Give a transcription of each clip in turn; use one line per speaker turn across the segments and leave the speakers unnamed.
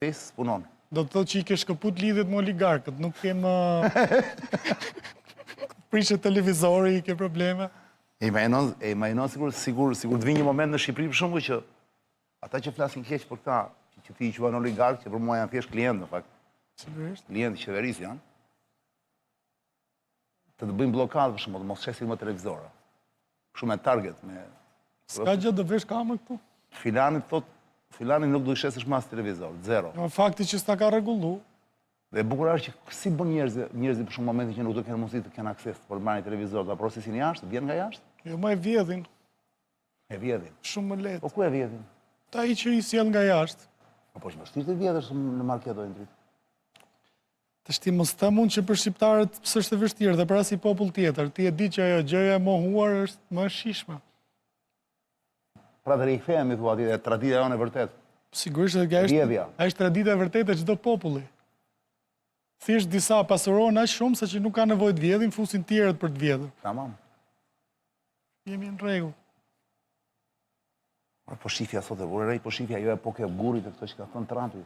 Pesë punon.
Do të thotë që i ke shkëput lidhjet me oligarkët, nuk kem prishe televizori, i ke probleme.
E imaginon sigur të vi një moment në Shqipëri për shembull që ata që flasin keq për këta, që ti i quajnë oligark, që për mua janë thjesht klientë në fakt.
Sigurisht.
Klientë qeverisë janë. Të bëjmë bllokadë për shembull, mos shesin më televizora. Shumë me target me
S'ka gjë të vesh kamerë këtu?
Filani nuk do të shesësh mas televizor, zero.
Në fakti që s'ta ka rregullu.
Dhe bukur është që si bën njerëzit për shumë momente që nuk do kenë mundësi të kenë akses për marrë televizor, ta procesin jashtë, vjen nga jashtë?
Jo, më e vjedhin.
E vjedhin.
Shumë më lehtë.
Po ku e vjedhin?
Ta i që i sjell nga jashtë.
Po që vështirë të vjedhësh në marketojnë dritë.
Të shti mos të mund që për shqiptarët pësë është e vështirë dhe për asnjë popull tjetër. Ti e di që ajo gjëja e mohuar është më e shishme.
Pra të rikthehemi thua aty, tradita jonë e vërtet.
Sigurisht që është tradita e vërtetë e çdo populli. Thjesht disa pasurohen aq shumë sa që nuk ka nevojë të vjedhin, fusin tjerët për të vjedhur.
Tamam.
Jemi në rregull.
Po shifja sot e vore, po shifja jo e po ke gurit e këto që ka thënë Trumpi.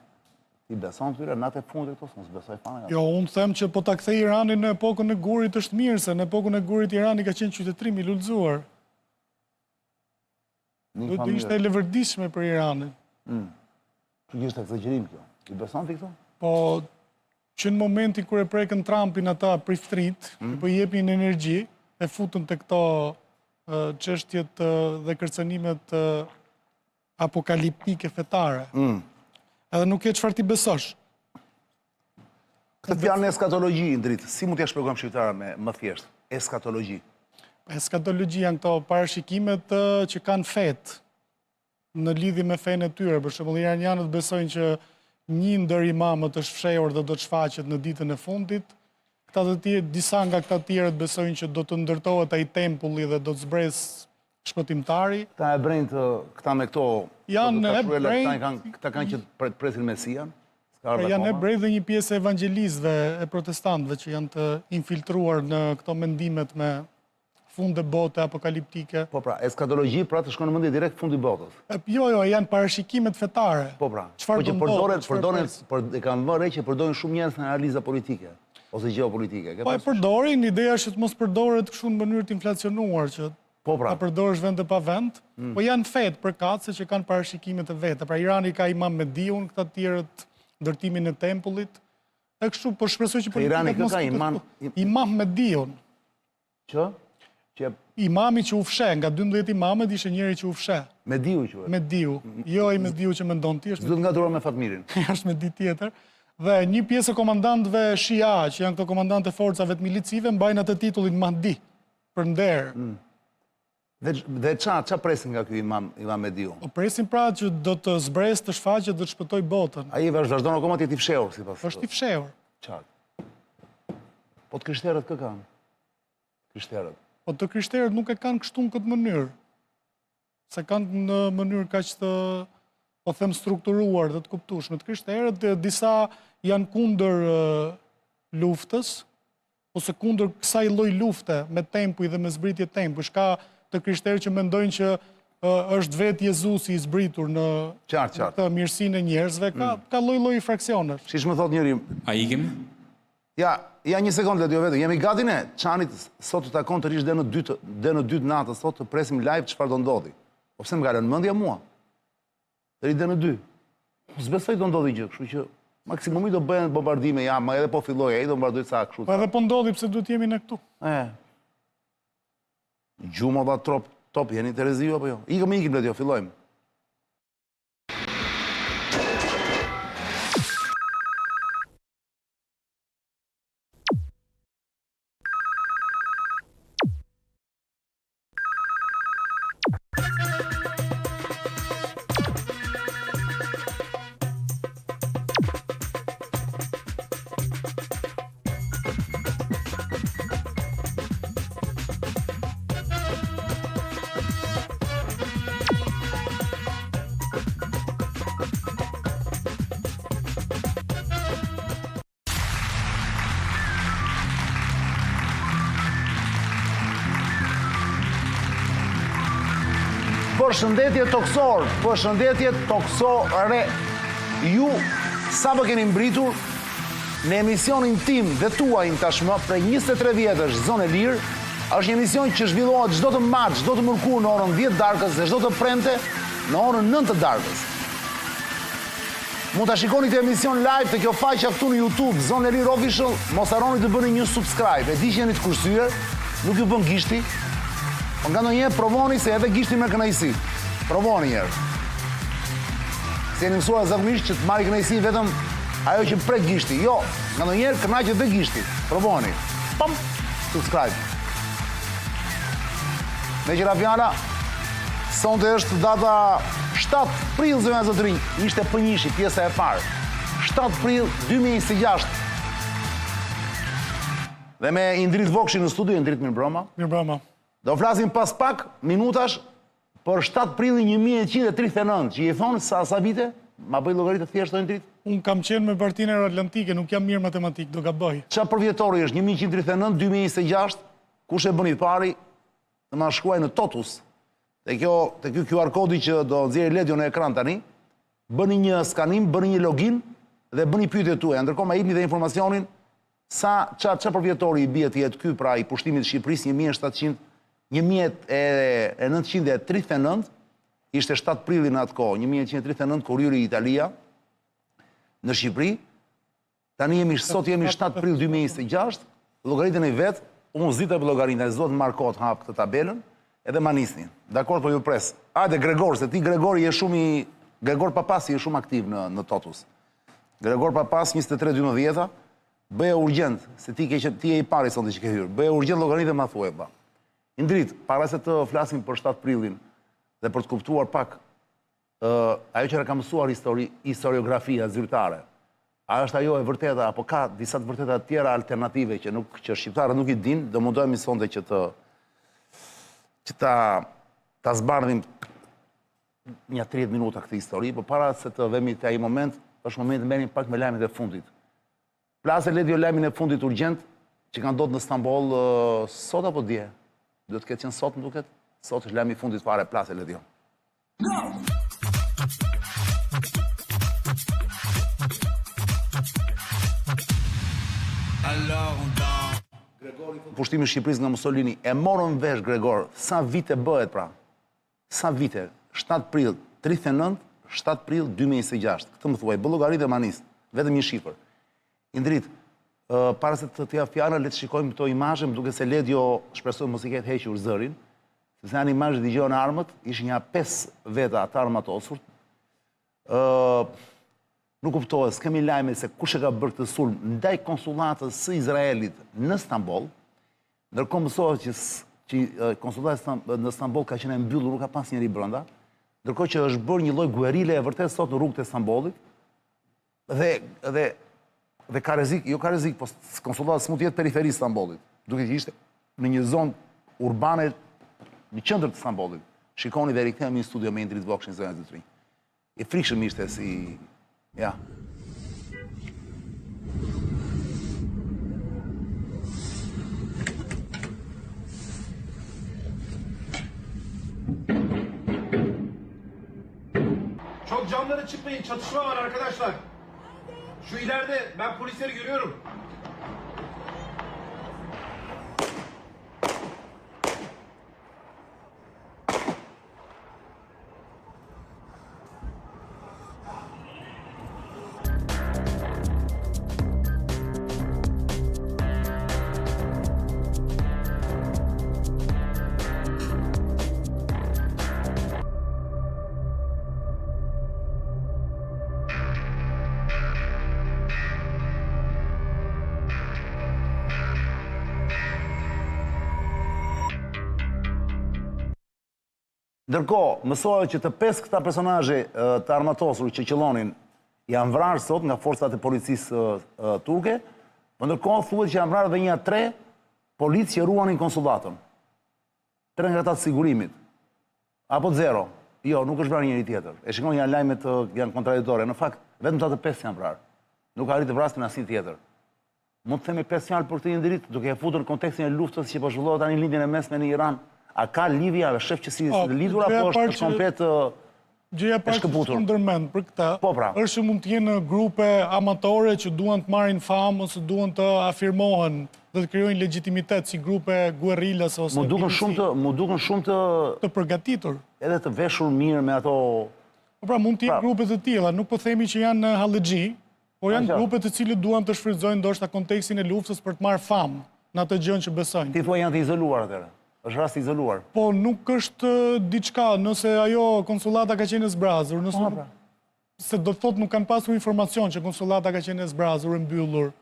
Ti beson këtyre natë e fundit këto, mos besoj fare.
Jo, unë them që po ta kthej Iranin në epokën e gurit është mirë, se në epokën e gurit Irani ka qenë qytetërim i lullzuar. Do të ishte e levërdishme për Iranin.
Që ishte egzagerim kjo. I beson ti këto?
Po, që në momenti kur e prekën Trumpin ata priftrit, po i jepnin energji, e futën të këto çështjet dhe kërcënimet apokaliptike fetare. Edhe nuk e çfarë ti besosh.
Këtë fjalën eskatologji, dritë, si mund t'ja shpjegojmë shqiptarëve më thjesht? Eskatologji.
Eskatologji janë këto parashikimet që kanë fetë në lidhje me fenë e tyre. Për shembull, iranianët besojnë që një ndër imamët është fshehur dhe do të shfaqet në ditën e fundit. Disa nga këta tjerët besojnë që do të ndërtohet ai tempulli dhe do të zbres shpëtimtari.
Këta e brejnë këta me këto...
Janë e brejnë...
Këta kanë që presin Mesian?
Janë e brejnë dhe një pjesë e evangelistëve e protestantëve që janë të infiltruar në këto mendimet me funde bote apokaliptike.
Po pra, eskatologji pra të shkon në mendje direkt fundi botës.
Jo, janë parashikimet fetare.
Po pra, po që përdoren, e kanë vënë re që përdoren shumë njerëz në analiza politike ose gjeopolitike.
Po e përdorin, ideja është të mos përdoret kështu në mënyrë të inflacionuar që ta përdorësh vend e pa vend, po janë fetë përkatëse që kanë parashikimet e veta. Pra Irani ka imam Mediun, këta tjerët ndërtimin e tempullit. E kështu po shpresoj që
Irani ka
imam Mediun.
Që?
Imami që u fshe, nga 12 imamet ishe njëri që u fshe.
Mediu që?
Mediu. Jo ai Mediu që mendon ti.
S'do të ngatruar me Fatmirin.
Është me ditë tjetër. Dhe një pjesë e komandantëve Shia, që janë këto komandantë e forcave të milicive, mbajnë atë titullin Mahdi, për nder.
Dhe qa presin nga ky imam Mediu?
O presin pra që do të zbres të shfaqet dhe të shpëtoj botën.
Ai vazhdon akoma të jetë i fshehur, sipas.
Është i fshehur.
Qartë. Po të krishterët kë kanë? Krishterët.
Po të krishterët nuk e kanë kështu në këtë mënyrë. Se kanë në mënyrë kaq të, po them, strukturuar dhe të kuptueshme. Të krishterët disa janë kundër luftës, ose kundër kësaj lloj lufte me tempuj dhe me zbritje tempuj. Ka të krishterë që mendojnë që është vetë Jezusi i zbritur në këtë mirësinë e njerëzve. Ka lloj-lloj fraksionesh.
Siç më thot njëri.
A ikim?
Ja një sekundë le vetëm. Jemi gati ne. Çanit sot të takon të rish dhe në dytë natës sot të presim live çfarë do ndodhi. Po pse më ka lënë mendja mua? Deri dhe në 2. S'besoj do ndodhi gjë, kështu që maksimumi do bëhen bombardime, ma edhe po filloi ai do bombardoj sa kështu.
Po edhe po ndodhi pse duhet jemi ne këtu.
Gjuma dha top, jeni Tereziu apo jo? Ikim le të fillojmë. Përshëndetje toksor, përshëndetje toksore. Ju sa më keni mbritur në emisionin tim dhe tuajin tashmë prej 23 vjetësh Zonë e Lirë, është një emision që zhvillohet çdo të martë, çdo të mërkurë në orën 10 darkës dhe çdo të premte në orën 9 të darkës. Mund ta shikoni këtë emision live te kjo faqe këtu në YouTube, Zonë e Lirë Official, mos harroni të bëni një subscribe. E di që jeni të kursyer, nuk ju bën gishti, por nga ndonjëherë provoni se edhe gishti merr kënaqësi. Provoni një herë. Se jeni mësuar zakonisht që të marrë kënaqësi vetëm ajo që prek gishti. Jo, nga ndonjëherë kënaqet dhe gishti. Provoni. Pam, subscribe. Me qëra fjala, sonte është data 7 prill, zëvëna zotrinj, ishte Pënjishi, pjesa e parë. 7 prill 2026. Dhe me Indrit Vokshi në studio, Indrit mirëmbrëma.
Mirëmbrëma.
Do flasim pas pak minutash për 7 prillin 1139, që i thonë sa vite? Ma bëj llogaritë thjeshtë Indrit?
Unë kam qenë me Partinë Euroatlantike, nuk jam mirë matematik, do gaboj.
Çfarë përvjetori është 1139, 2026, kush e bën i pari? Të ma shkruaj në Totus. Te ky QR kodi që do nxjerrë Ledio në ekran tani, bëni një skanim, bëni një login dhe bëni pyetjet tuaja. Ndërkohë ma jepni dhe informacionin çfarë përvjetori i bie të jetë ky pra i pushtimit të Shqipërisë 1939, ishte 7 prilli në atë kohë, 1939 kur hyri Italia në Shqipëri. Tani sot jemi 7 prill 2026, llogaritën e vet, unë zita për llogaritën, zot Markot hap këtë tabelën, edhe ma nisni. Dakor, po ju pres. Hajde Gregor, se ti Gregor je shumë Gregor Papasi je shumë aktiv në Totus. Gregor Papas 23-12, bëje urgjent, se ti je i pari sonte që ke hyrë. Bëje urgjent llogaritë ma thuaj ba. Indrit, para se të flasim për 7 prillin dhe për të kuptuar pak ajo që ka mësuar historiografia zyrtare, a është ajo e vërteta, apo ka disa të vërteta tjera alternative që shqiptarët nuk i din, do mundohemi sonte që ta zbardhim një 30 minuta këtë histori, por para se të vemi të ai moment, është moment të merrim pak me lajmet e fundit. Plasë Ledio lajmin e fundit urgjent që kanë ndodhur në Stamboll sot apo dje? Duhet të ketë qenë sot, më duket? Sot është lajmi i fundit fare Plasë Ledio. Pushtimi i Shqipërisë nga Mussolini, e morën vesh Gregor, sa vite bëhet pra? Sa vite? 7 prill 39, 7 prill 2026. Këtë më thuaj, bë llogaritë e manis, vetëm një shifër. Indrit, para se të t'ja fjalën, le të shikojmë këto imazhe, më duket se Ledio shpresoj mos i ketë hequr zërin, sepse janë imazhe dëgjohen armët, ishin ja 5 veta të armatosur. Nuk kuptohet, s'kemi lajme se kush e ka bërë këtë sulm ndaj konsullatës së Izraelit në Stamboll. Ndërkohë mësohet që konsullata në Stamboll ka qenë e mbyllur, nuk ka pas njëri brenda. Ndërkohë që është bërë një lloj guerile e vërtet sot në rrugët e Stambollit. Dhe ka rrezik, jo ka rrezik, po konsullata s'mund të jetë periferi i Stambollit, duke që ishte në një zonë urbane në qendër të Stambollit. Shikoni dhe rikthehemi në studio me Indrit Vokshin zonën e 3. I frikshëm ishte si ja.
Çok camları çıkmayın, çatışma var arkadaşlar. Şu ileride ben polisleri görüyorum.
Ndërkohë, mësohet që të 5 këta personazhe të armatosur që qellonin janë vrarë sot nga forcat e policisë turke, por ndërkohë thuhet që janë vrarë edhe një 3 policë që ruanin konsullatën. 3 nga ata të sigurimit. Apo 0. Jo, nuk është vrarë njëri tjetër. E shikoni janë lajmet janë kontradiktore. Në fakt, vetëm ata të 5 janë vrarë. Nuk arrit të vrasin asnjë tjetër. Mund të themi 5 fjalë për këtë Indrit, duke e futur në kontekstin e luftës që po zhvillohet tani në lindjen e mesme në Iran. A ka lidhja, shef që si lidhur, apo është komplet...
Gjëja parë që
shkëputur.
ndërmend për këtë,
Po, pra.
është që mund të jenë grupe amatore që duan të marrin famë ose duan të afirmohen dhe të krijojnë legjitimitet si grupe guerrillas ose
Mu duken shumë
të përgatitur.
edhe të veshur mirë me ato.
Po pra mund të jenë grupe të tilla, nuk po themi që janë hallexhi, por janë
qartë.
grupe të cilët duan të shfrytëzojnë ndoshta kontekstin e luftës për të marrë famë në atë gjën që besojnë.
Ti thua janë të izoluar atëherë. Është rast i izoluar.
Po nuk është diçka, nëse ajo konsullata ka qenë e zbrazur, nëse se do të thotë nuk kanë pasur informacion që konsullata ka qenë e zbrazur, e mbyllur.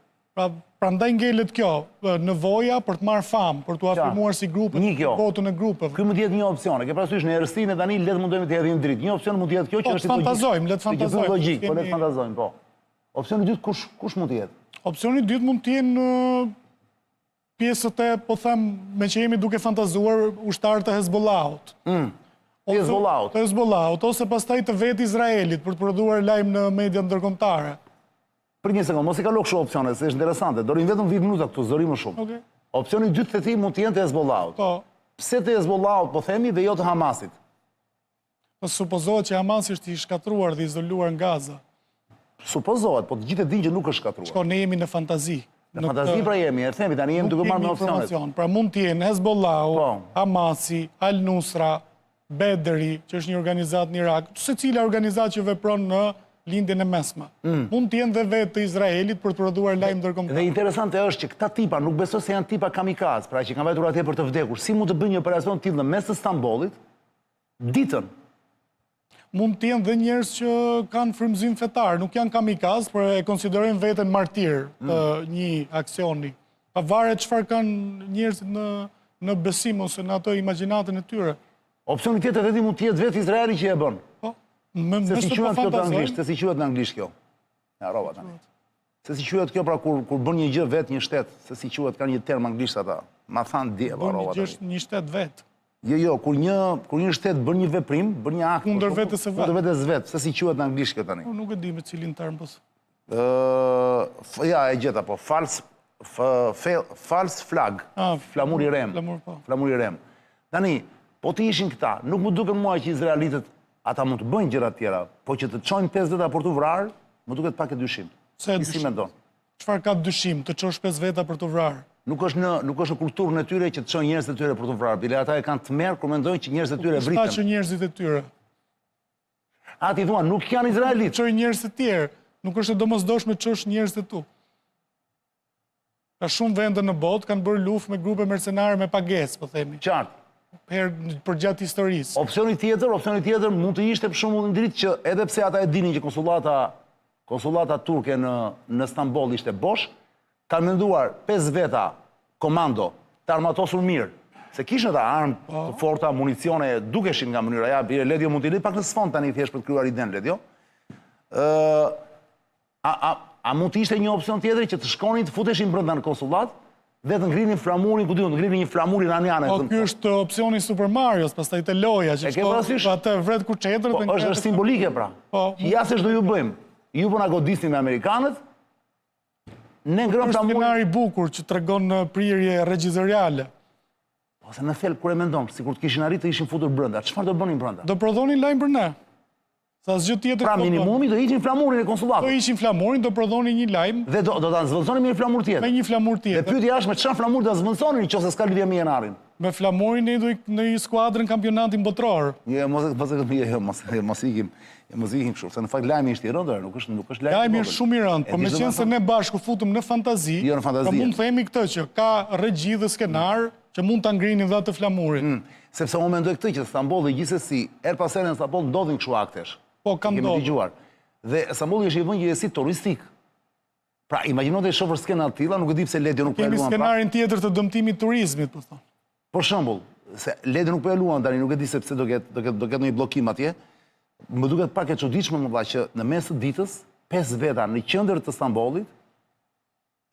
Prandaj ngelet kjo, nevoja për të marrë famë, për të afirmuar si grupe, votën e grupeve.
Ky mund të jetë një opsion. E ke parasysh në erësinë tani le të mundojmë të hedhim dritë. Një opsion mund të jetë kjo që është
fantazojmë, le të fantazojmë.
Logjik, po le të fantazojmë, po. Opsioni i dytë kush mund të jetë?
Opsioni i dytë mund të jenë pjesët e, po them, me që jemi duke fantazuar ushtarët e Hezbollahut.
Hezbollahut.
Hezbollahut, ose pastaj të vetë Izraelit për të prodhuar lajm në media ndërkombëtare.
Për një sekondë, mos i kalo kështu opsione, se është interesante. Dorim vetëm 10 minuta këtu, zëri më shumë.
Okej.
Opsioni i dytë të ti mund të jenë të Hezbollahut.
Po.
Pse të Hezbollahut po themi dhe jo të Hamasit?
Po supozohet që Hamasi është i shkatruar dhe izoluar nga Gaza.
Supozohet, po të gjithë e dinë që nuk është shkatruar.
Shko, ne jemi në fantazi.
Në fantazi pra jemi, e themi tani jemi duke marrë me opsionet.
Pra mund të jenë Hezbollahu, Hamasi, Al-Nusra, Bedri, që është një organizat në Irak, secila organizat që vepron në lindjen e mesme. Mund të jenë dhe vetë të Izraelit për të prodhuar lajm ndërkombëtar.
Dhe interesante është që këta tipa nuk besoj se janë tipa kamikaz, pra që kanë vajtur atje për të vdekur. Si mund të bëjnë një operacion të tillë në mes të Stambollit ditën?
Mund të jenë dhe njerëz që kanë frymëzim fetar, nuk janë kamikaz, por e konsiderojnë veten martir të një aksioni. Pavarët çfarë kanë njerëzit në besim ose në ato imagjinatën e tyre.
Opsioni tjetër vetë mund të jetë vetë Izraeli që e bën.
Po.
Se si quhet kjo në anglisht, se si quhet në anglisht kjo. Ja rrova tani. Se si quhet kjo pra kur bën një gjë vetë një shtet, se si quhet kanë një term anglisht ata. Ma than dje rrova tani.
Bën një shtet vetë.
Jo, kur një shtet bën një veprim, bën një akt
kundër vetes së vet.
Kundër vetes vet, se si quhet në anglisht kjo tani.
Nuk e di me cilin term po.
Ja, e gjeta po, false flag. Flamur i rem. Flamur i rem. Tani, po të ishin këta, nuk më duken mua që izraelitët ata mund të bëjnë gjëra të tjera, po që të çojnë 5 veta për të vrarë, më duket pak e dyshim.
Se dyshim? Çfarë ka dyshim të çosh 5 veta për të vrarë?
Nuk është në kulturën e tyre që të çojnë njerëzit e tyre për të vrarë, bile ata e kanë tmerr kur mendojnë që njerëzit e tyre vriten.
Sa që njerëzit e tyre.
Ti thua, nuk janë izraelitë.
Çojnë njerëz të tjerë, nuk është e domosdoshme të çosh njerëz të tu. Ka shumë vende në botë kanë bërë luftë me grupe mercenare me pagesë, po themi.
Qartë.
Për gjatë historisë.
Opsioni tjetër mund të ishte për shembull në dritë që edhe pse ata e dinin që konsullata turke në Stamboll ishte bosh, kanë menduar 5 veta komando të armatosur mirë, se kishin ata armë të forta, municione, dukeshin nga mënyra, ja, Ledjo mund t'i lidh pak në sfond tani thjesht për të krijuar iden Ledjo. A mund të ishte një opsion tjetër që të shkonin të futeshin brenda në konsullat dhe të ngrinin flamurin, ku diun, të ngrinin një flamur iraniane.
Po ky është opsioni Super Marios, pastaj te loja që shko atë vret ku çetër
dhe është simbolike pra. Ja se ç'do ju bëjmë. Ju po na godisni me amerikanët. Ne ngrëm flamurin.
Është scenari i bukur që tregon prirje regjizoriale.
Po se në thelb kur e mendon, sikur të kishin arritur të ishin futur brenda. Çfarë do bënin brenda?
Do prodhonin lajm për ne. Sa asgjë tjetër.
Pra minimumi do hiqin flamurin e konsullatit.
Do hiqin flamurin, do prodhonin një lajm.
Dhe do ta zvendësonin me një flamur tjetër.
Me një flamur tjetër.
Dhe pyetja është me çfarë flamur do ta zvendësonin nëse s'ka lidhje me Jenarin?
Me flamurin në një skuadrën kampionatin botror.
Mos ikim kështu, se në fakt lajmi është i rëndë, nuk është lajmi.
Lajmi është shumë i rëndë, po meqense ne bashku futëm në fantazi, po mund të themi këtë që ka regji dhe skenar që mund ta ngrinin dha të flamurin.
Sepse unë mendoj këtë që Stambolli gjithsesi her pas here në Stamboll ndodhin kështu aktesh.
Po kam
ndodhur. Dhe Stambolli është i vënë një si turistik. Pra imagjino të shohësh skena të tilla, nuk e di pse Ledjo nuk po e luan.
Kemi skenarin tjetër të dëmtimit turizmit, po thon.
Për shembull, se Ledjo nuk po e luan tani, nuk e di se pse do ketë një bllokim atje. Më duket pak e çuditshme më valla që në mes të ditës 5 veta në qendër të Stambollit,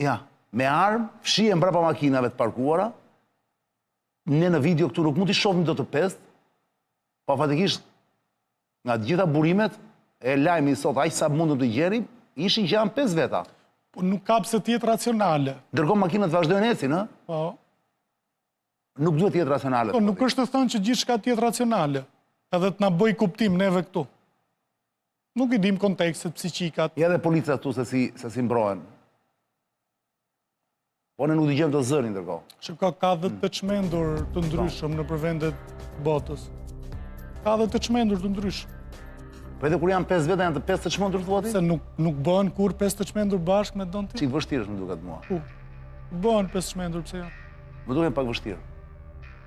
ja, me armë, fshihen mbrapa makinave të parkuara. Ne në video këtu nuk mund t'i shohim dot të 5, pa fatikisht nga të gjitha burimet e lajmi sot, aq sa mundëm të gjerim, ishin që janë 5 veta.
Po nuk ka pse të jetë racionale.
Ndërkohë makinat vazhdojnë ecin, ë?
Po.
Nuk duhet të jetë racionale.
Po nuk është të thënë që gjithçka të jetë racionale. Edhe të na bëj kuptim neve këtu. Nuk i dim kontekstet, psiqikat.
Ja dhe policia tu se si mbrohen. Po ne nuk dëgjojmë të zërin ndërkohë.
Që ka dhe të çmendur të ndryshëm në përvendet botës. Ka dhe të çmendur të ndryshëm.
Po edhe kur janë 5 veta, janë të 5 të çmendur thua ti?
Se nuk bëhen kur 5 të çmendur bashkë me don ti?
Çik vështirë është më duket mua.
Bëhen 5 çmendur, pse janë?
Më duket pak vështirë.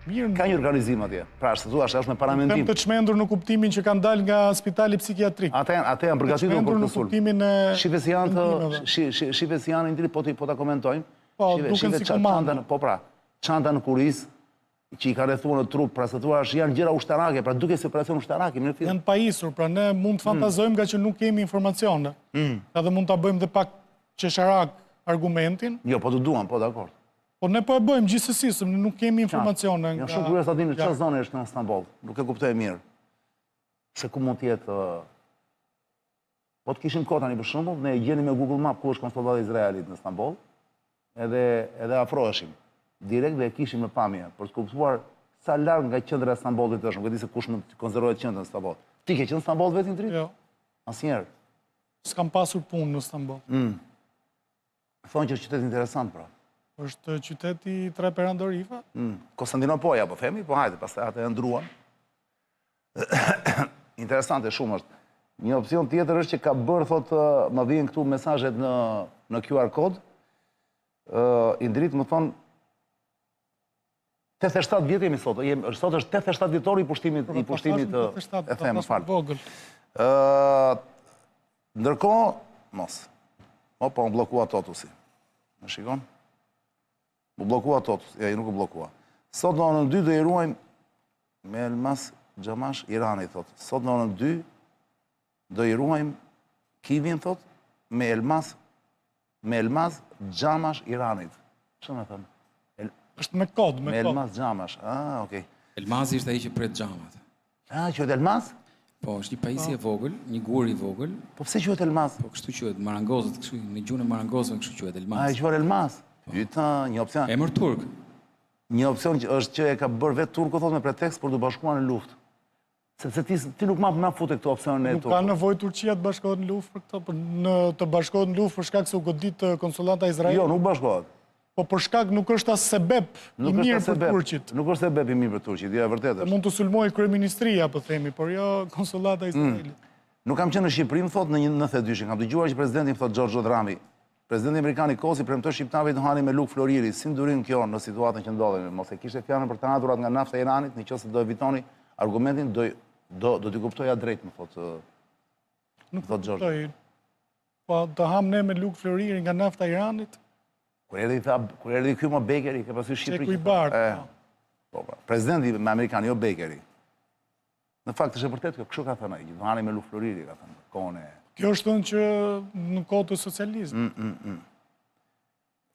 Mirë,
Ka një organizim atje. Pra, se thua, është me paramendim.
të çmendur në kuptimin që kanë dalë nga spitali psikiatrik.
Ate janë përgatitur për
Çmendur në
të sulm.
kuptimin e
Shive si janë intri, po ta komentojmë.
Po, duken si komando.
Po pra, çanta në kuris, që i ka rrethuar në trup, pra se thua janë gjëra ushtarake, pra duke si operacion ushtarake, në film.
Janë pajisur, pra ne mund të fantazojmë nga që nuk kemi informacione. Edhe mund ta bëjmë dhe pak qesharak argumentin.
Jo, po të duam, po dakord.
Po ne po e bëjmë gjithsesi, se ne nuk kemi informacione.
Janë shumë kurios ta dinë çfarë zone është në Istanbul. Nuk e kuptoj mirë. Se ku mund të jetë po të kishim kohë tani për shembull, ne e gjeni me Google Map ku është konsullati i Izraelit në Istanbul, edhe afroheshim direkt dhe e kishim në pamje për të kuptuar sa larg nga qendra e Istanbulit është. Nuk e di se kush mund të konsiderohet qendra e Istanbulit. Ti ke qenë në Istanbul vetë drejt?
Jo.
Asnjëherë.
S'kam pasur punë në Istanbul.
Thonë që është qytet interesant pra.
Është qyteti i tre perandorive.
Konstantinopoja, po themi, po hajde, pastaj atë e ndruan. Interesante shumë është. Një opcion tjetër është që ka bërë, thotë, më vjen këtu mesazhet në QR kod. Indrit më thonë 87 vjet jemi sot. Sot është 87 vjetori i pushtimit e them, fal. Ndërkohë, mos. Po më bllokua Totusi. Më shikon? Më bllokua Totusi. Ja, nuk u bllokua. Sot në orën 2 do i ruajmë me Elmas Xhamash Irani, thot. Sot në orën 2 do i ruajmë Kivin, thot, me Elmas Xhamash Iranit. Çfarë më thon?
Është me kod, me kod.
Me Elmas Xhamash. Ah, okay.
Elmazi është ai që pret xhamat.
Quhet Elmas?
Po, është një pajisje e vogël, një gur i vogël.
Po pse quhet Elmas?
Po kështu quhet, marangozët, kështu në gjuhën e marangozëve kështu quhet Elmas.
Ai quhet Elmas. Një opcion.
Emër turk.
Një opcion që është që e ka bërë vetë turku, thot, me pretekst për të bashkuar në luftë. Sepse ti nuk ma fute këto opcionin e turku.
Nuk ka nevojë Turqia të bashkohet në luftë për këto, të bashkohet në luftë për shkak se u godit konsullata Izrael.
Jo, nuk bashkohet.
Po për shkak nuk është as sebeb i mirë për Turqit.
Nuk është sebeb i mirë për Turqit, jo e vërtetë është.
Mund të sulmojë kryeministria, po themi, por jo konsullata Izraelit.
Nuk kam qenë në Shqipëri, më thot, në 92-shin. Kam dëgjuar që presidenti, më thot, Gjorgjo Drami, presidenti amerikan i Kosi, premtoi shqiptarëve të hanin me luk floriri, si ndurin kjo në situatën që ndodhemi. Mos e kishte fjalën për të haturat nga nafta e Iranit, nëse do evitoni argumentin, do t'i kuptoja drejt, më thot.
Nuk
thot Gjorgjo.
Po të ham ne me luk floriri nga nafta e Iranit?
Kur erdhi ky më Bekeri, ka pasur Shqipëri.
Çeku i bardhë.
Po, presidenti me amerikan, jo Bekeri. Në fakt është e vërtetë kjo, kështu ka thënë ai, do hani me luk floriri, ka thënë. Kohën e
Kjo është thënë që në kohë të socializmit.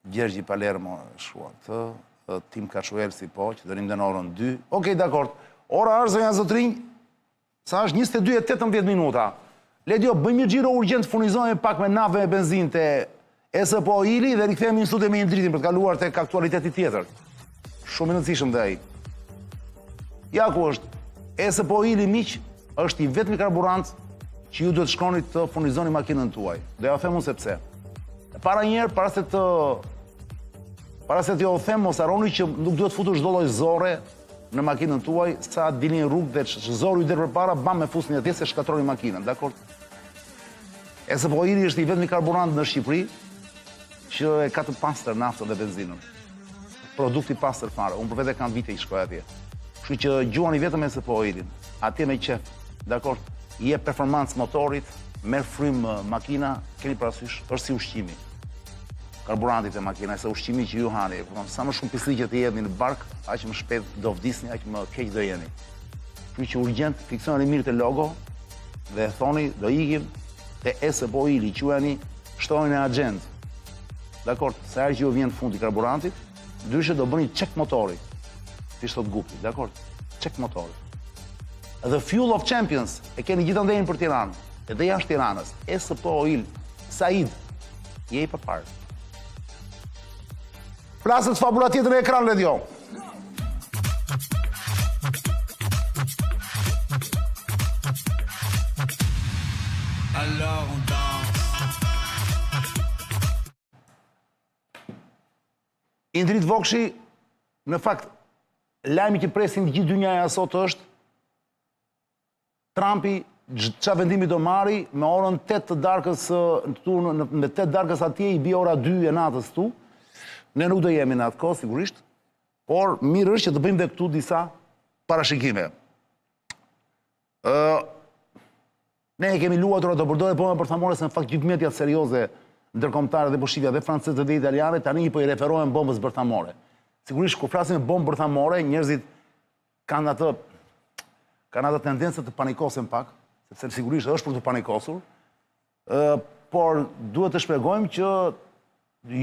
Gjergji Palermo shua këtë, Tim Kaçuelsi po, që do rim dhe në orën 2. Okej, dakord. Ora është, zonja zotrinj, sa është 22:18 minuta. Ledio, bëjmë një xhiro urgjent, furnizojmë pak me nave e benzinë te SPO Ili dhe rikthehemi në studio me një dritin për të kaluar tek aktualiteti tjetër. Shumë i rëndësishëm dhe ai. Ja ku është. SPO Ili miq është i vetmi karburant që ju duhet shkoni të furnizoni makinën tuaj. Dhe ja them unë sepse. Para njerë, para se t'jo them, mos harroni që nuk duhet futur çdo lloj zorre në makinën tuaj, sa dilni në rrugë dhe që zorri ju der përpara, bam me fusni atje se shkatroni makinën, dakord? SPO Ili është i vetmi karburant në Shqipëri që e ka të pastër naftën dhe benzinën. Produkti pastër fare. Unë për vete kam vite i shkoj atje. Kështu që gjuani vetëm SPO Ilin. Atje me qef, dakord? Je performancë motorit, merr frym makina, keni parasysh, është si ushqimi. Karburantit e makina, se ushqimi që ju hani, sa më shumë pislikë të jeni në bark, aq më shpejt do vdisni, aq më keq do jeni. Kështu që urgjent fiksoni mirë të logo dhe thoni do ikim te SPO Ili, quheni, shtojeni në agent. Dakord, sa herë që ju vjen fundi karburantit, ndryshe do bëni check motori. Ti thot Gupi, dakord? Check motori. The Fuel of Champions e keni gjithandej për Tiranë, edhe jashtë Tiranës. SPO Il, Said, je i përpara. Plasët fabula tjetër në ekran, Ledio. Indrit Vokshi, në fakt, lajmi që presin gjithë dynjaja sot është Trumpi qa vendimi do marri me orën 8 të darkës me 8 darkës atje i bie ora 2 e natës tu. Ne nuk do jemi në atë kohë, sigurisht, por mirë është që të bëjmë dhe këtu disa parashikime. Ne e kemi luatur ato përdore bomba bërthamore se në fakt gjithë mediat serioze ndërkombëtare dhe shqiptare dhe franceze dhe italiane tani po i referohen bombës bërthamore. Sigurisht kur flasim bombë bërthamore, njerëzit kanë atë tendencë të panikosen pak, sepse sigurisht është për të panikosur, por duhet të shpjegojmë që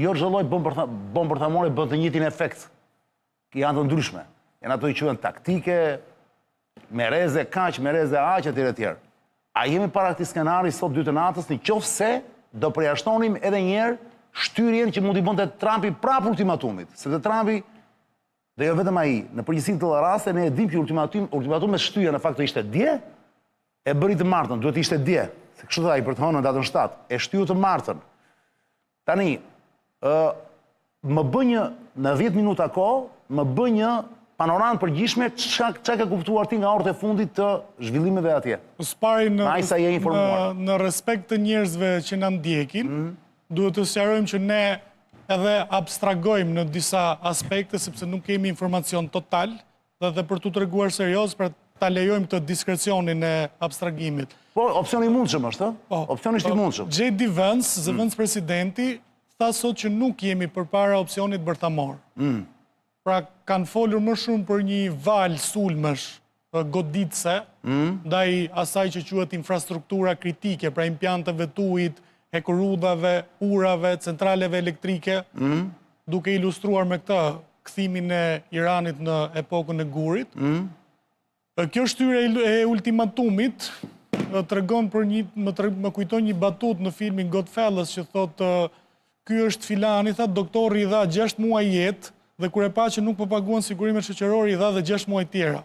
jo çdo lloj bombë bërthamore bën të njëjtin efekt. Janë të ndryshme. Janë ato i quhen taktike, mereze kaq, mereze aq etj etj. A jemi para këtij skenari sot 2 të natës, nëse do përjashtonim edhe një herë shtyrjen që mund t'i bënte Trumpi prapë ultimatumit, sepse Trumpi dhe jo vetëm ai, në përgjithësi këtë raste ne e dimë që ultimatumi shtyja në fakt ishte dje, e bëri të martën, duhet ishte dje, se kështu thaj për të hënën datën 7, e shtyu të martën. Tani, më bë një në 10 minuta kohë, më bë një panoramë përgjithshme çka ka kuptuar ti nga orët e fundit të zhvillimeve atje.
Spari
informuar.
Në respekt të njerëzve që na ndjekin, duhet të sqarojmë që ne edhe abstragojmë në disa aspekte sepse nuk kemi informacion total dhe për t'u treguar serioz për ta lejojmë të diskrecionin e abstragimit.
Po, opsioni i mundshëm është, opsioni është i mundshëm.
J.D. Vance, presidenti, tha sot që nuk jemi përpara opsionit bërthamor. Pra kanë folur më shumë për një valë sulmësh goditse, ndaj asaj që quhet infrastruktura kritike, pra impianteve të ujit, hekurudhave, urave, centraleve elektrike, duke ilustruar me këtë kthimin e Iranit në epokën e Gurit. Kjo shtyrje e ultimatumit më kujton një batut në filmin Goodfellas që thotë ky është filani, tha doktori i dha 6 muaj jetë dhe kur e pa që nuk po paguan sigurimet shoqërore i dha dhe 6 muaj tjera.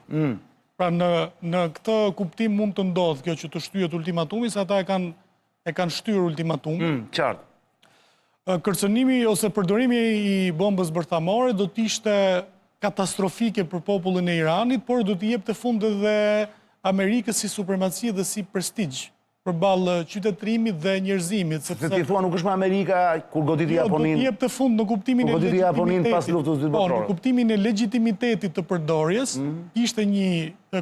Pra në këtë kuptim mund të ndodhë kjo që të shtyhet ultimatumi, se ata e kanë shtyrë ultimatumin.
Qartë.
Kërcënimi ose përdorimi i bombës bërthamore do t'ishte katastrofike për popullin e Iranit, por do t'i jepte fund edhe Amerikës si supremaci dhe si prestigj përballë qytetërimit dhe njerëzimit.
Se ti thua nuk është me Amerika kur goditi Japonin.
Do t'i jepte fund në kuptimin e
legitimitetit. Japonin pas luftës së dytë botërore.
Në kuptimin e legitimitetit të përdorjes, ishte një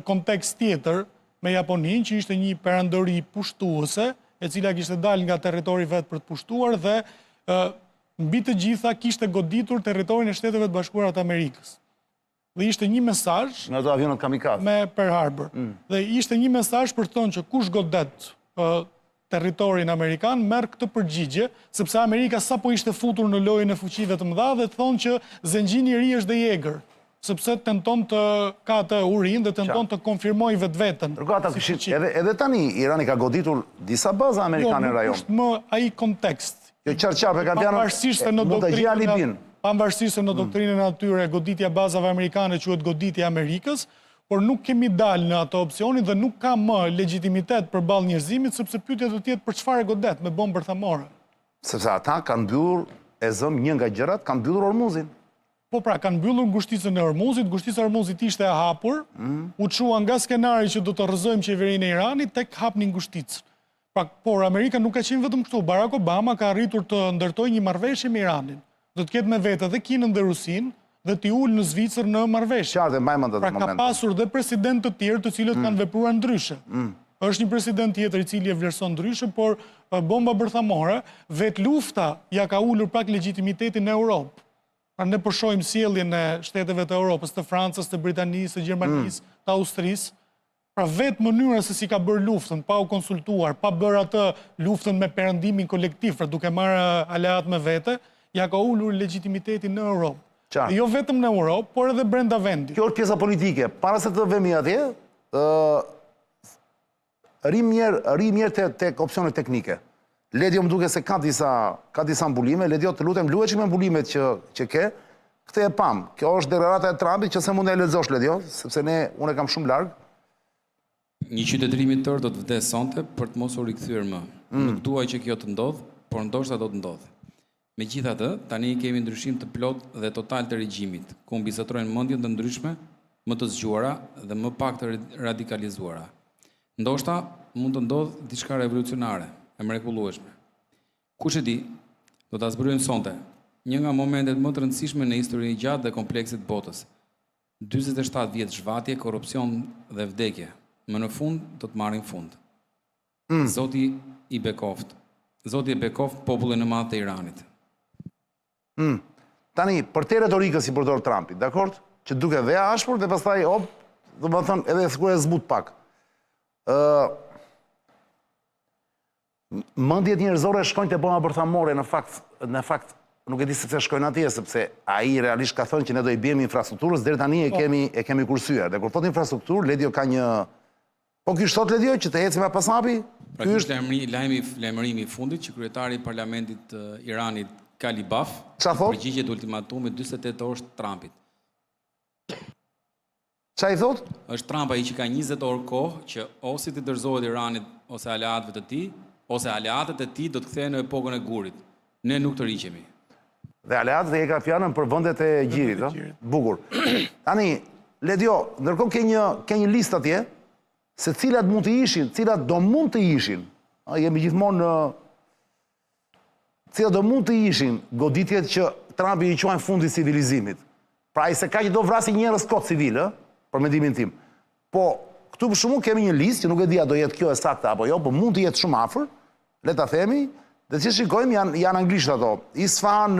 kontekst tjetër me Japonin, që ishte një perandori pushtuese, e cila kishte dalë nga territori vetë për të pushtuar dhe mbi të gjitha kishte goditur territorin e Shteteve të Bashkuara të Amerikës. Dhe ishte një mesazh
me ato avionat kamikadze
me Pearl Harbor. Dhe ishte një mesazh për të thënë që kush godet territorin amerikan merr këtë përgjigje, sepse Amerika sapo ishte futur në lojën e fuqive të mëdha dhe thonë që zenxhini i ri është dhe i egër, sepse tenton të ka të urin dhe tenton të konfirmoj vetveten.
Edhe tani Irani ka goditur disa baza amerikane në rajon.
Jo, nuk është më ai kontekst.
Jo qarqape kanë
pavarësisht se në doktrinën atyre goditja bazave amerikane quhet goditja e Amerikës, por nuk kemi dalë në ato opsionin dhe nuk ka më legjitimitet përballë njerëzimit, sepse pyetja do të jetë për çfarë godet me bombë bërthamore.
Sepse ata kanë mbyllur një nga gjërat, kanë mbyllur Ormuzin.
Po pra, kanë mbyllur ngushticën e Ormuzit, ngushtica e Ormuzit ishte e hapur, u çua nga skenari që do të rrëzojmë qeverinë e Iranit tek hapni ngushticën. Pra, por Amerika nuk ka qenë vetëm këtu. Barack Obama ka arritur të ndërtojë një marrëveshje me Iranin. Do të ketë me vete dhe Kinën dhe Rusin dhe t'i ullë në Zvicër në marrëveshje.
Qartë, mbajmë atë
pra
moment.
Ka pasur dhe president të tjerë të cilët kanë vepruar ndryshe. Është një president tjetër i cili e vlerëson ndryshe, por bomba bërthamore, vetë lufta ja ka ullur pak legitimitetin në Europë. Pra ne përshojmë sjelljen e shteteve të Europës, të Francës, të Britanisë, të Gjermanisë, të Austrisë. Pra vetë mënyra se si ka bërë luftën, pa u konsultuar, pa bërë atë luftën me perëndimin kolektiv, pra duke marrë aleat me vete, ja ka ullur legitimitetin në Europë. Jo vetëm në Europë, por edhe brenda vendit.
Kjo është pjesa politike. Para se të vemi atje, rrim njerë tek opsionet teknike. Ledjo më duke se ka disa mbulime, Ledjo të lutem luaj që me mbulimet që ke, këtë e pam. Kjo është deklarata e Trumpit që se mund e lexosh Ledjo, sepse unë e kam shumë larg.
Një qytetërimi tërë do të vdes sonte për të mos u rikthyer më. Nuk duaj që kjo të ndodhë, por ndoshta do të ndodhë. Megjithatë, tani kemi ndryshim të plot dhe total të regjimit, ku mbizotrojnë mendje të ndryshme, më të zgjuara dhe më pak të radikalizuara. Ndoshta mund të ndodhë diçka revolucionare, e mrekullueshme. Kush e di, do ta zbulojmë sonte, një nga momentet më të rëndësishme në historinë gjatë dhe kompleksit botës. 47 vjet zhvatje, korrupsion dhe vdekje. Më në fund do të marrin fund. Zoti i bekoft. Zoti e bekoft popullin e madh të Iranit.
Tani, për te retorikës i përdor Trumpi, dakord? Që duke dhe ashpër dhe pastaj do më thënë edhe sikur e zbut pak. Mendjet njerëzore shkojnë te bomba bërthamore, në fakt nuk e di sepse shkojnë atje, sepse ai realisht ka thënë që ne do i bëjmë infrastrukturës, deri tani e kemi kursyer. Dhe kur thot infrastrukturë, Ledio ka një po ky thot Ledio që të ecim pas hapi.
Pra ky është lajmërimi i fundit që kryetari i parlamentit Iranit Kalibaf përgjigjet ultimatumit 48 orësh të Trumpit.
Çfarë i thot?
Është Trump ai që ka 20 orë kohë që ose të dorëzohet Iranit ose aleatëve të tij, ose aleatët e tij do të kthehen në epokën e gurit. Ne nuk të riqemi.
Dhe aleatët e ka fjalën për vendet e gjirit, ëh? Bukur. Tani, Ledio, ndërkohë ke një listë atje se cilat mund të ishin, cilat do mund të ishin. Jemi gjithmonë cilat do mund të ishin goditjet që Trumpi i quajnë fundi i civilizimit. Pra ai se ka që do vrasi njerëz kot civil, për mendimin tim. Po, këtu për shkakun kemi një listë që nuk e di a do jetë kjo e saktë apo jo, por mund të jetë shumë afër, le ta themi, dhe si shikojmë janë anglisht ato. Isfahan,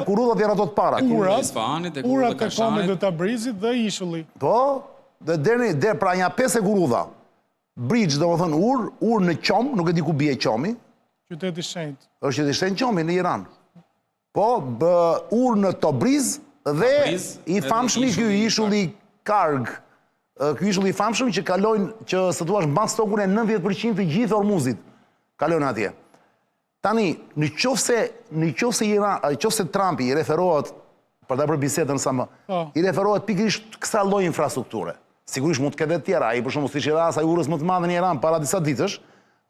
Kurudha janë ato të para.
Urat e Komit dhe Tabrizit dhe Ishulli.
Po, dhe deri pra një 5 e Kurudha. Bridge, domethënë ur në Qom, nuk e di ku bie Qomi.
Qyteti i shenjtë.
Është qyteti i shenjtë Qomi në Iran. Po, ur në Tabriz dhe i famshëm ky Ishulli Karg. Ky ishulli i famshëm që kalojnë, që së thua mban stokun e 90% të gjithë Hormuzit. Kalojnë atje. Tani, në qofse Trumpi i referohet, për ta bërë bisedën sa më, i referohet pikërisht kësaj lloji infrastrukture. Sigurisht mund të ketë të tjera, ai për shembull siç i rasti ai urës më të madhe në Iran para disa ditësh,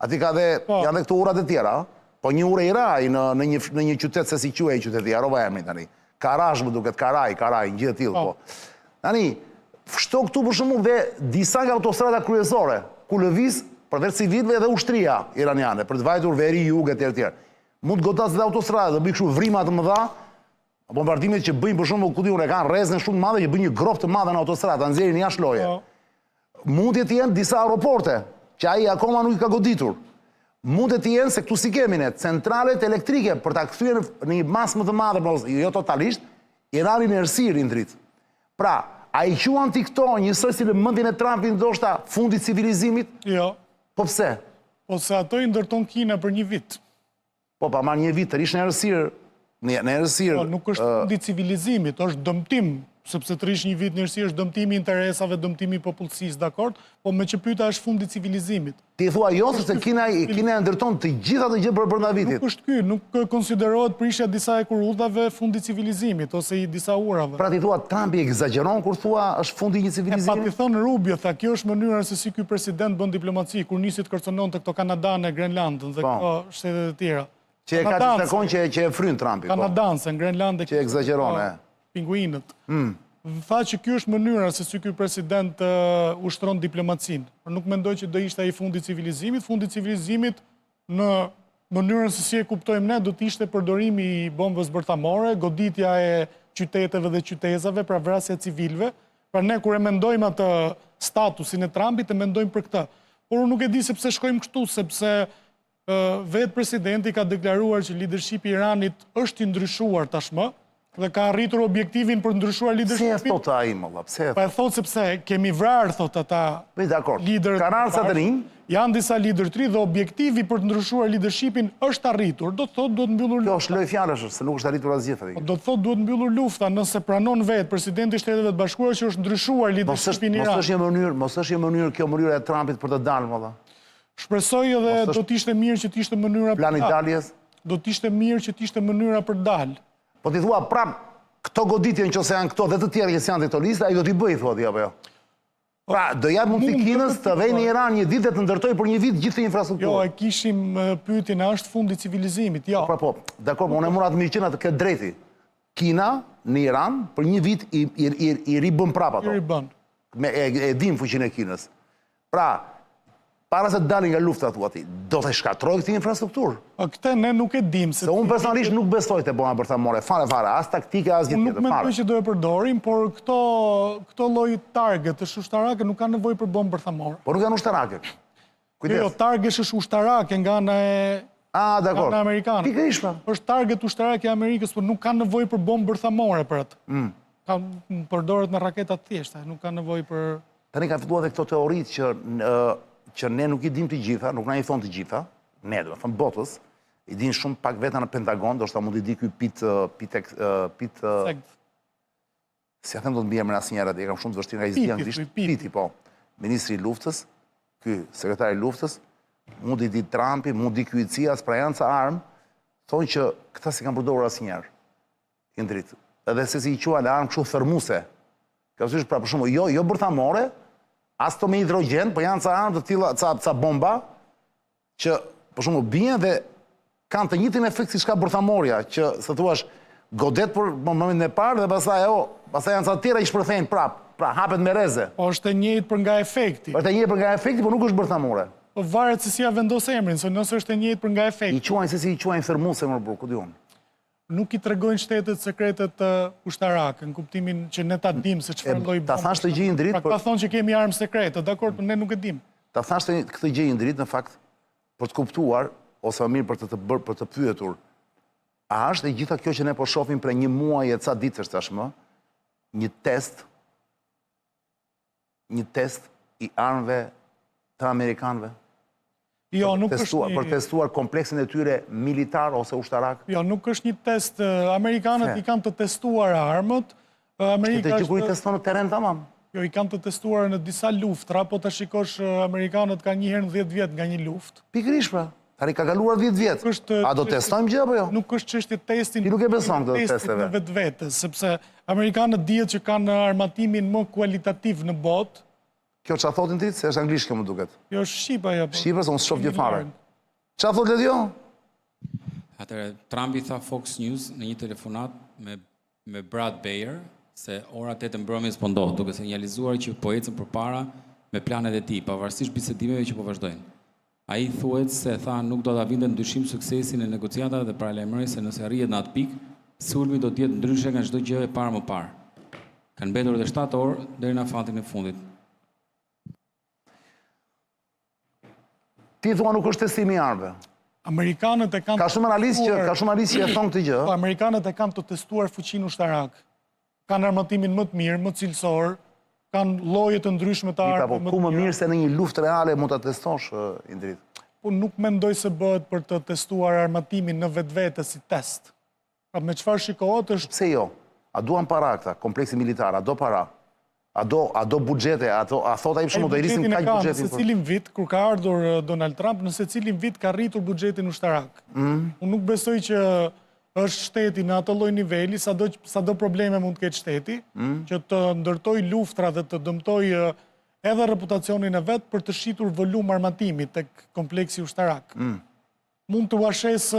aty ka janë edhe këto urat e tjera, po një urë i raj në një qytet se si quhej qyteti, harrova emrin tani. Karaj më duket, Karaj, një gjë e tillë po. Tani, shto këtu për shembull dhe disa nga autostrada kryesore, ku lëviz përveç civilëve edhe ushtria iraniane, për të vajtur veri, jug etj. Mund të godas dhe autostrada, dhe bëj kështu vrima të mëdha, bombardimet që bëjnë për shembull ku diun e kanë rrezën shumë të madhe që bëjnë një grop të madhe në autostradë, nxjerrin jashtë loje. Mund të jenë disa aeroporte që ai akoma nuk i ka goditur. Mund të jenë se këtu si kemi ne centralet elektrike për ta kthyer në një masë më të madhe, jo totalisht, Irani në errësirë i ndrit. Pra, a i quan ti këto njësoj si në mendjen e Trumpit ndoshta fundi i civilizimit?
Jo.
Po pse?
Po se ato i ndërton Kina për një vit.
Po pa marrë një vit të rish në errësirë. Në errësirë.
Po nuk është fundi i civilizimit, është dëmtim, sepse të rish një vit në errësirë është dëmtimi i interesave, dëmtimi i popullsisë, dakord? Po me që pyeta është fundi i civilizimit.
Ti thua jo se Kina e ndërton të gjitha të gjë për brenda vitit.
Nuk është ky, nuk konsiderohet prishja disa e kurudhave fundi i civilizimit ose i disa urave.
Pra ti thua Trumpi egzageron kur thua është fundi i një civilizimi?
Pa ti thonë Rubio, tha kjo është mënyra se si ky president bën diplomaci, kur nisi të kërcënonte këto Kanadan e Grenlandën dhe këto shtetet e tjera.
Që e ka të takon që e fryn Trumpi.
Kanadan, se në Grenlandë
që egzageron,
pinguinët. Tha që kjo është mënyra se si ky president ushtron diplomacinë. Nuk mendoj që do ishte ai fundi i civilizimit. Fundi i civilizimit në mënyrën se si e kuptojmë ne do të ishte përdorimi i bombës bërthamore, goditja e qyteteve dhe qytezave, pra vrasja e civilëve. Pra ne kur e mendojmë atë statusin e Trumpit e mendojmë për këtë. Por unë nuk e di sepse shkojmë kështu, sepse vetë presidenti ka deklaruar që leadershipi i Iranit është i ndryshuar tashmë dhe ka arritur objektivin për ndryshuar leadershipin.
Pse e thot ai molla? Pse?
Pa e thot sepse kemi vrarë thot ata liderët.
Kanë ardhur të rinj.
Janë disa liderë të ri dhe objektivi për të ndryshuar leadershipin është arritur. Do të thotë duhet mbyllur lufta.
Kjo është lojë fjalësh, se nuk është arritur asgjë aty.
Do të thotë duhet mbyllur lufta nëse pranon vetë presidenti i Shteteve të Bashkuara që është ndryshuar leadershipin i Iranit.
Mos është një mënyrë kjo mënyra e Trumpit për të dalë molla.
Shpresoj edhe do të ishte mirë që të ishte mënyra
për dalë. Plani Italias.
Do të ishte mirë që të ishte mënyra për dalë.
Po ti thua prap këto goditje nëse janë këto dhe të tjerë që janë këto listë, ai do t'i bëj thua ti apo jo? Pra, do jap mundësi Kinës të vejë në Iran një ditë dhe të ndërtoj për një vit gjithë
Jo,
infrastrukturën.
e kishim pyetjen a është fundi i civilizimit, jo.
Pra po, dakor, unë e mora të mirë që këtë drejti. Kina në Iran për një vit i ribën prap ato.
I ribën.
E dim fuqinë e Kinës. Pra, para se të dalin nga lufta thua ti, do të shkatroj këtë infrastrukturë.
Këtë ne nuk e dim.
Se unë personalisht nuk besoj të bomba bërthamore, fare, as taktike, as gjithë
Unë
tjetër,
nuk
fare.
mendoj që do e përdorim, por këto lloj target të ushtarake nuk kanë nevojë për bombë bërthamore.
Por nuk janë ushtarake.
Jo,
Kujdes.
target është ushtarake nga ana e
Dakor.
nga amerikanë.
Pikërisht pra.
Është target ushtarake e Amerikës, por nuk kanë nevojë për bombë bërthamore për atë. Përdoret në raketa të thjeshta, nuk kanë nevojë për
Tani ka filluar dhe këto teoritë që ne nuk i dim të gjitha, nuk na i thonë të gjitha, ne do të thënë botës, i din shumë pak veta në Pentagon, do shta mund i di ky Pit
sekt.
si a them do të mbijë më asnjëra, e kam shumë të vështirë nga i zdi anglisht. Piti, po. Ministri i luftës, ky sekretari i luftës, mund i di Trumpi, mund i ky i CIA, pra janë ca armë, thonë që këta si kanë përdorur asnjëherë. Indrit. Edhe se si i quajnë armë kështu thermuse. Ka vështirë pra për shembull, jo bërthamore, as to me hidrogen, po janë ca armë të tilla, ca bomba që për shembull bien dhe kanë të njëjtin efekt si çka bërthamorja, që se thuash godet për momentin e parë dhe pastaj janë ca tjera i shpërthejnë prap, pra hapet me reze.
Po është e njëjtë për nga efekti.
Është e njëjtë për nga efekti, por nuk është bërthamore.
Po varet se si ja vendos emrin, se nëse është e njëjtë për nga efekti.
I quajnë se si i quajnë thermuse më burr, ku diun.
Nuk i tregojnë shtetet sekretet ushtarake, në kuptimin që ne ta dim se çfarë lloj
Ta thash të gjë Indrit,
Pra ka thonë që kemi armë sekrete, dakor, por ne nuk e dim.
ta thash këtë gjë Indrit në fakt për të kuptuar ose më mirë për të pyetur. A është e gjitha kjo që ne po shohim për një muaj e ca ditësh tashmë, një test i armëve të amerikanëve?
Jo, nuk është
Për testuar kompleksin e tyre militar ose ushtarak?
Jo, nuk është një test. Amerikanët i kanë të testuar armët.
Këtë gjë kur i teston në terren tamam.
Jo, i kanë të testuar në disa luftra, po të shikosh Amerikanët ka një herë në 10 vjet nga një luftë.
Pikërisht pra. Tani ka kaluar 10 vjet. A do testojmë gjë apo jo?
Nuk është çështje testin.
Ti nuk e beson këto testeve?
Në vetvete, sepse Amerikanët dihet që kanë armatimin më kualitativ në botë.
Kjo çfarë thotin ti, se është anglisht kjo më duket.
Jo, është shqipa ajo.
Shqipës, unë s'shoh gjë fare. Çfarë thotë Ledio?
Atëherë, Trumpi tha Fox News në një telefonat me Brad Baer se ora 8 mbrëmjes po ndodh, duke sinjalizuar që po ecën përpara me planet e tij, pavarësisht bisedimeve që po vazhdojnë. Ai thuhet se tha nuk do ta vinte ndryshim suksesin e negociatave dhe paralajmëroi se nëse arrihet në atë pikë, sulmi do të jetë ndryshe nga çdo gjë e para më parë. Kanë mbetur edhe 7 orë deri në fatin e fundit.
Ti thua nuk është testimi i armëve.
Amerikanët e kanë
Ka shumë analistë që e thonë këtë gjë.
Po, Amerikanët e kanë të testuar fuqinë ushtarake. Kanë armatimin më të mirë, më cilësor, kanë lloje të ndryshme të
Po
armëve.
ku më mirë se në një luftë reale mund ta testosh Indrit.
Po nuk mendoj se bëhet për të testuar armatimin në vetvete si test. Pra me çfarë shikohet është
Pse jo? A duan para këta, kompleksi militar, a do para? A do buxhete, a thot ai për shembull do i rrisim kaq buxhetin.
Se cilin vit kur ka ardhur Donald Trump, në secilin vit ka rritur buxhetin ushtarak. Unë nuk besoj që është shteti në atë lloj niveli, sado probleme mund të ketë shteti, që të ndërtoj luftra dhe të dëmtoj edhe reputacionin e vet për të shitur volum armatimi tek kompleksi ushtarak. Mund të uashes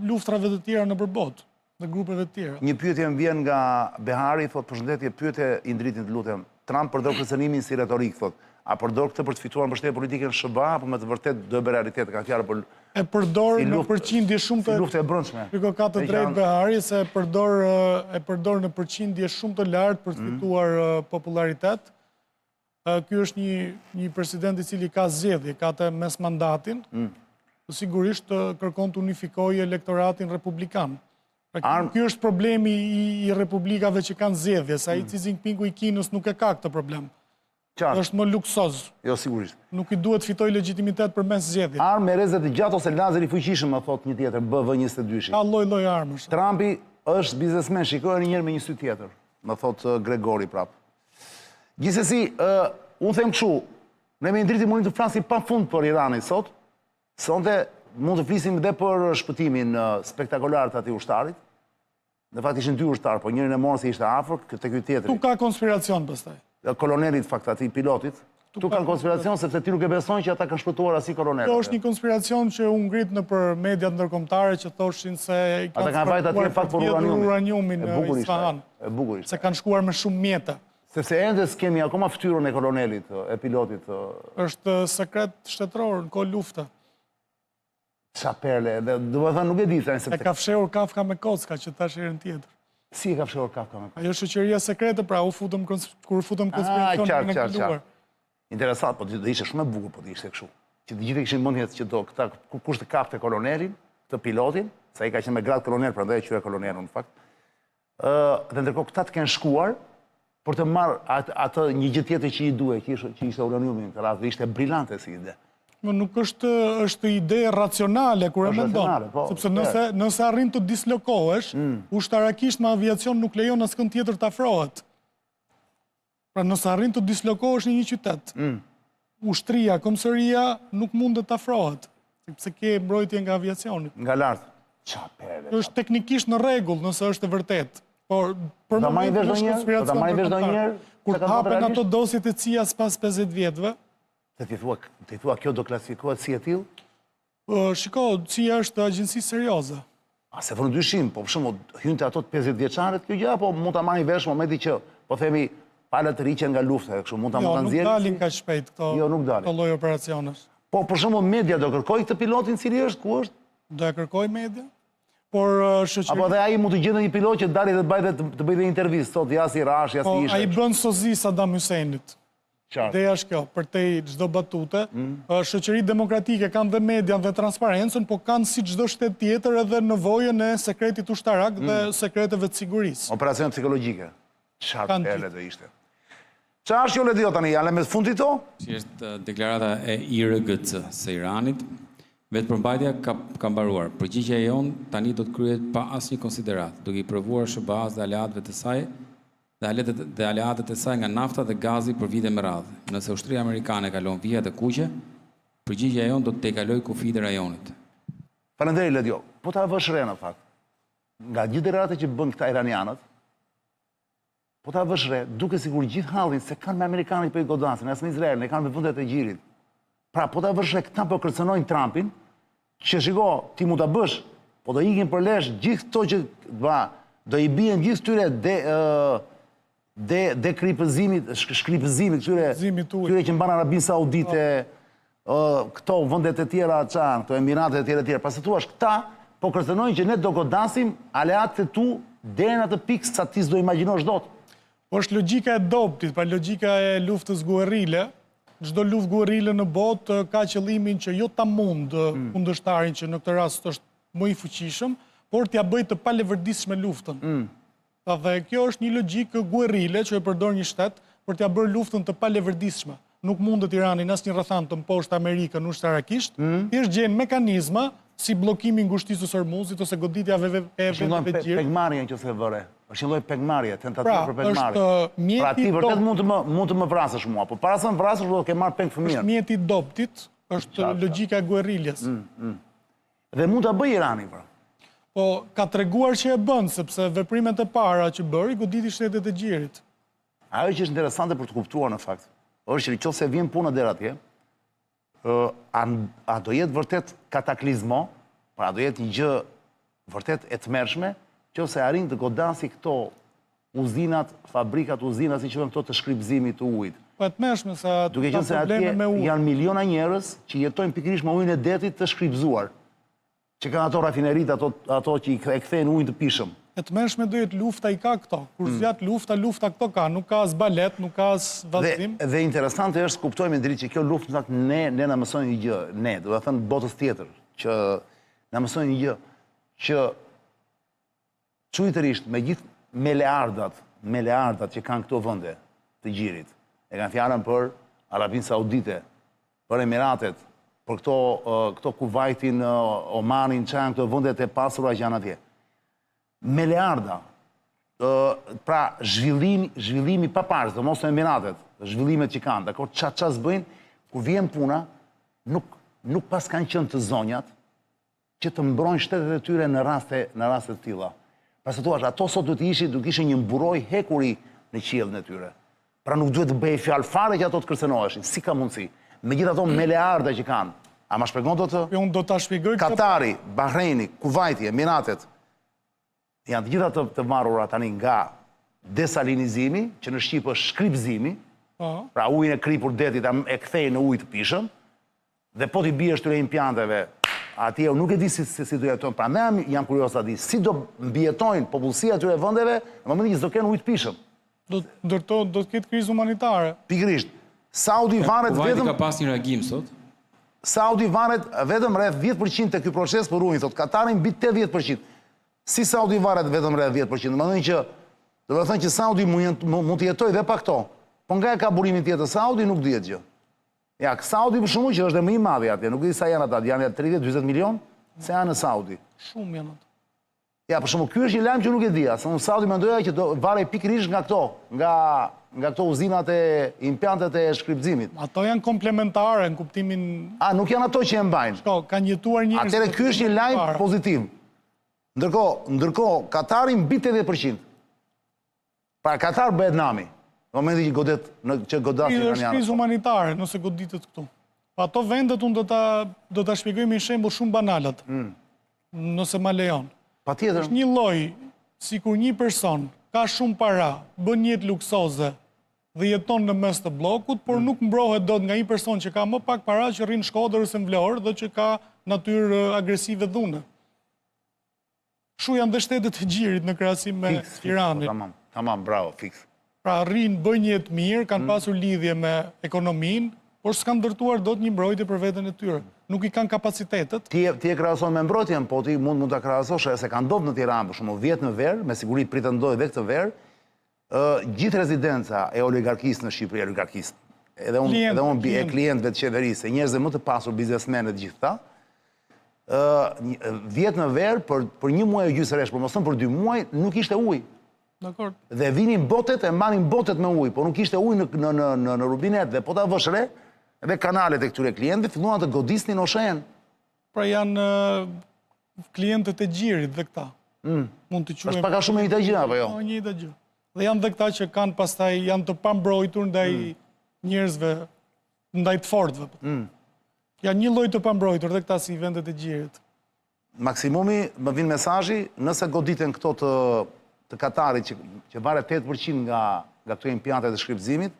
luftrave të tjera nëpër botë dhe grupeve të tjera.
Një pyetje më vjen nga Behari, thot përshëndetje, pyetje Indritin të lutem. Trump përdor kërcënimin si retorik, thot. A përdor këtë për të fituar mbështetje politike në SBA apo me të vërtet do bëj realitet ka fjalë për
E përdor në përqindje shumë të
luftë e brendshme.
Piko ka të drejtë Behari se e përdor në përqindje shumë të lartë për të fituar popularitet. Ky është një president i cili ka zgjedhje, ka të mes mandatin, sigurisht kërkon të unifikojë elektoratin republikan. Ky është problemi i republikave që kanë zgjedhje, sa i Xi Jinpingu i Kinës nuk e ka këtë problem. Është më luksoz.
Jo, sigurisht.
Nuk i duhet fitoj legitimitet për mes zgjedhjet.
Armë me rrezet të gjatë ose lazer i fuqishëm, më thot një tjetër, BV-22.
Ka lloj armësh.
Trumpi është biznesmen, shikojë një herë me një sy tjetër, më thot Gregori prap. Gjithsesi, unë them kështu, ne me Indriti mundim të flasim pafund për Iranin sot. Sonte mund të flisim edhe për shpëtimin spektakolar të atij ushtarit. Në fakt ishin 2 ushtarë, po njërin e morën se ishte afër, te ky tjetri.
Tu ka konspiracion pastaj.
kolonelit fakt ati pilotit. Tu kanë konspiracion sepse ti nuk e besojnë që ata kanë shpëtuar asi kolonelët.
Kjo është një konspiracion që u ngrit në për mediat ndërkombëtare që thoshin se i
Ata kanë vajt atje fakt për
uraniumin në Isfahan.
E bukur ishte.
Se kanë shkuar me shumë mjete.
Sepse ende s'kemi akoma fytyrën e kolonelit, e pilotit.
Është sekret shtetëror në kohë lufte.
Qa perle, do të thënë nuk e di se
E ka fshehur Kafka me kocka që tash herën tjetër.
si e ka fshehur Kafka me kocka.
Ajo shoqëria sekrete, pra kur futëm konspiracionin e kaluar.
Interesant, po do ishte shumë e bukur po të ishte kështu. Që të gjithë kishin mendjen që do këta kush të kapte kolonelin, të pilotin, sa ai ka qenë me grad kolonel, prandaj e quaj kolonel në fakt. Dhe ndërkohë këta të kenë shkuar për të marrë atë një gjë tjetër që i duhet, që ishte uraniumi në këtë rast, dhe ishte brillante si ide.
Nuk është ide racionale kur e mendon, sepse nëse arrin të dislokohesh, ushtarakisht me aviacion nuk lejon askënd tjetër të afrohet. Pra nëse arrin të dislokohesh në një qytet, ushtria, komsëria nuk mund të afrohet, sepse ke mbrojtje nga aviacioni.
Nga lartë. Qa pere.
Është teknikisht në rregull nëse është e vërtet. Por për
Ta marrin vesh
momentin është
ndonjëherë? Ta marrin vesh ndonjëherë?
Kur të hapen ato dosjet e CIA pas 50 vjetëve,
Të thua kjo do klasifikohet si e tillë?
shiko, CIA është agjenci serioze.
A se vënë dyshim, po për shembull hynte ato të 50 vjeçaret, kjo gjë apo mund ta marrin vesh momenti që po themi palët të riqen nga lufta, kështu mund ta
Nuk
nxjerrin.
dalin kaq shpejt këto lloj operacionesh.
Po për shembull media do kërkoj këtë pilotin cili është, ku është?
Do e kërkoj media? Por
Apo dhe ai mund të gjendë një pilot që dali dhe të bëjë intervistë, thotë jasi rash, jasi ishte.
Ai bën sozi Saddam Huseinit.
Qartë.
Ideja është kjo, për te çdo batute, shoqëritë demokratike kanë dhe median dhe transparencën, po kanë si çdo shtet tjetër edhe nevojën e sekretit ushtarak dhe sekreteve të sigurisë.
Operacione psikologjike. Çfarë pele do ishte? Çfarë është jo ledio tani, janë me fundit to?
Si është deklarata e IRGC së Iranit, vetë përmbajtja ka mbaruar. Përgjigjja jonë tani do të kryhet pa asnjë konsiderat, duke i provuar SBA-s dhe aleatëve të saj dhe aleatët e saj nga nafta dhe gazi për vite me radhë. Nëse ushtria amerikane kalon vijat e kuqe, përgjigjja jonë do të kalojë kufijtë e rajonit.
Faleminderit Ledio. Po ta vësh re në fakt. Nga gjithë deklaratat që bën këta iranianët, po ta vësh re, duke sigur gjithë hallin se kanë me amerikanët për i godasin, as në Izrael, ne kanë me vendet e gjirit. Pra, po ta vësh re, këta po kërcënojnë Trumpin, që shiko, ti mu ta bësh, po do ikin për lesh gjithë këto që do i bien gjithë tyre shkripëzimit, tyre që mban Arabinë Saudite, këto vendet e tjera, këto Emiratet e tjera. Pasë thua, këta po kërcënojnë që ne do godasim aleatët e tu deri në atë pikë sa ti s'do imagjinosh dot.
Po është logjika e doptit, pra logjika e luftës guerrile. Çdo luftë guerrile në botë ka qëllimin që jo ta mund kundërshtarin që në këtë rast është më i fuqishëm, por t'ja bëj të palevërdisshme luftën. Dhe kjo është një logjikë guerrile që e përdor një shtet për t'ja bërë luftën të palevërdisshme. Nuk mundet Irani në asnjë rrethant të mposhtë Amerikën ushtarakisht, thjesht gjen mekanizma si bllokimi i ngushtisë së Hormuzit ose goditja e vendeve të gjirë.
Pegmarrje që se vëre. Është një lloj pegmarrje, tentativë për pegmarrje.
Është mjeti
pra ti vërtet mund të më vrasësh mua, po para se më vrasësh do të ke marrë peng fëmijën.
Është mjeti i doptit, është logjika e gueriljes.
Dhe mund ta bëj Irani pra.
Po, ka treguar që e bën, sepse veprimet e para që bëri, goditi shtetet e gjirit.
Ajo që është interesante për të kuptuar në fakt, është që nëse vjen puna deri atje, a do jetë vërtet kataklizmo, pra do jetë një gjë vërtet e tmerrshme, nëse arrin të godasi këto uzinat, fabrikat, uzinat, si quhen këto të shkripëzimit të ujit.
Po e tmerrshme sa
duke qenë se atje janë miliona njerëz që jetojnë pikërisht me ujin e detit të shkripëzuar. Që kanë ato rafinerit, ato që i kthejnë ujin të pishëm.
E tmerrshme do jetë lufta i ka këto. Kur zjat lufta këto ka. Nuk ka as balet, nuk ka as vallëzim.
Dhe interesante është kuptojmë drejt që kjo luftë ne na mësojnë një gjë, ne, do të thënë botës tjetër, që na mësojnë një gjë që çujtërisht me gjithë miliardat që kanë këto vende të gjirit. E kanë fjalën për Arabinë Saudite, për Emiratet, për këto Kuvajtin, Omanin, këto vendet e pasura që janë atje. Miliarda. Pra, zhvillimi pa parë, dhe mos në Emiratet, zhvillimet që kanë, dakor, çfarë bëjnë, kur vjen puna, nuk pas kanë qenë të zonjat që të mbrojnë shtetet e tyre në raste të tilla. Pastaj thua, ato sot do të ishin një mburoj hekuri në qiellin e tyre. Pra nuk duhet të bëjë fjalë fare që ato të kërcenoheshin. Si ka mundësi? Me gjithë ato miliarda që kanë. A ma shpjegon do të?
Unë do ta shpjegoj
Katari, Bahreini, Kuvaiti, Emiratet, janë të gjitha të marrura tani nga desalinizimi, që në Shqipë është shkripzimi, pra ujin e kripur detit e kthej në ujë të pishëm, dhe po t'i bie shtyre impianteve, atje nuk e di si do jetojnë, pra ne jam kurios ta di, si do mbijetojnë popullsia atyre vendeve në momentin që s'do kenë ujë të pishëm.
Do të ketë krizë humanitare.
Pikërisht. Saudi varet
Kuvaiti
vetëm
ka pas një reagim sot.
Saudi varet vetëm rreth 10% të ky proces për ujin, thot Katari mbi 80%. Si Saudi varet vetëm rreth 10%, do të thënë që Saudi mund të jetojë dhe pa këto. Po nga e ka burimin tjetër Saudi nuk dihet gjë. Ja, Saudi për shkakun që është më i madhi atje, nuk di sa janë ata, janë 30-40 milion, se janë në Saudi.
Shumë janë ato.
Ja, për shkakun ky është një lajm që nuk e dija, se unë Saudi mendoja që do varej pikërisht nga këto, nga këto uzinat e impiantet e shkripzimit.
Ato janë komplementare në kuptimin...
Nuk janë ato që e mbajnë.
Kanë jetuar njerëz...
Atëre ky është një lajm pozitiv. Ndërkohë, Katari mbi 80%. Pra Katar bëhet nami. Në momentin që godasin
iranianët. Është krizë humanitare, nëse goditet këtu. Ato vendet unë do ta shpjegoj me një shembull shumë banalat. Nëse ma lejon.
Patjetër.
Është një lloj, sikur një person ka shumë para, bën jetë luksoze dhe jeton në mes të bllokut, por nuk mbrohet dot nga një person që ka më pak para, që rrin në Shkodër ose në Vlorë dhe që ka natyrë agresive dhune. Kështu janë dhe shtetet e gjirit në krahasim me Tiranin.
Tamam, bravo, fiks.
Pra rrin, bëjnë jetë mirë, kanë pasur lidhje me ekonominë, por s'kanë ndërtuar dot një mbrojtje për veten e tyre. Nuk i kanë kapacitetet.
Ti e krahason me mbrojtjen, po ti mund ta krahasosh se ka ndodhur në Tiranë, për shembull, 10 në verë, me siguri pretendoj edhe këtë verë, gjithë rezidenca e oligarkisë në Shqipëri, oligarkisë, edhe unë e klientëve të qeverisë, njerëzve më të pasur, biznesmenët gjithë ta, 10 në verë për një muaj e gjysmë rresh, por mos thënë për 2 muaj, nuk ishte ujë.
Dakor.
Dhe vinin botet e mbanin botet me ujë, por nuk ishte ujë në rubinet dhe po ta vësh re, edhe kanalet e këtyre klientëve filluan të godisnin oshen.
Pra janë klientët e gjirit dhe këta. Mund të quajmë.
Është pak a shumë e njëjta gjë apo jo?
Po, njëjta gjë. Dhe janë dhe këta që kanë pastaj janë të pambrojtur ndaj njerëzve, ndaj të fortëve. Janë një lloj të pambrojtur dhe këta si vendet e gjirit.
Maksimumi më vjen mesazhi, nëse goditen këto të Katarit që varet 8% nga këto impiantet e shkripzimit,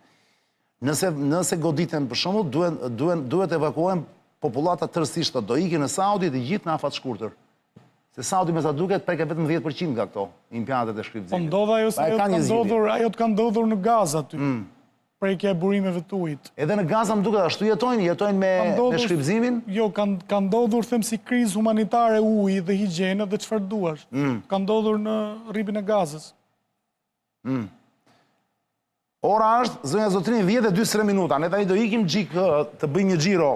nëse goditen për shembull, duhet evakuojmë popullata tërësisht, do ikin në Saudi të gjithë në afat shkurtër. Se Saudi me sa duket prek vetëm 10% nga këto impiantet e shkripzimit.
Po ndodh ajo se ajo të kanë ndodhur në Gazë aty. Prekja e burimeve të ujit.
Edhe në Gaza më duket ashtu jetojnë me shkripzimin?
Jo, kanë ndodhur them si krizë humanitare uji dhe higjiene dhe çfarë duash. Kanë ndodhur në rripin e Gazës.
Ora është, zonja Zotrin, 10:43 minuta. Ne tani do ikim të bëjmë një xhiro.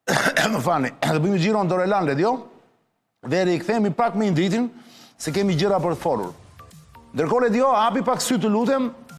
Më falni, të bëjmë një xhiro në Dorelan Radio. Dhe rikthehemi pak me Indritin, se kemi gjëra për të folur. Ndërkohë Ledio, hapi pak sy të lutem.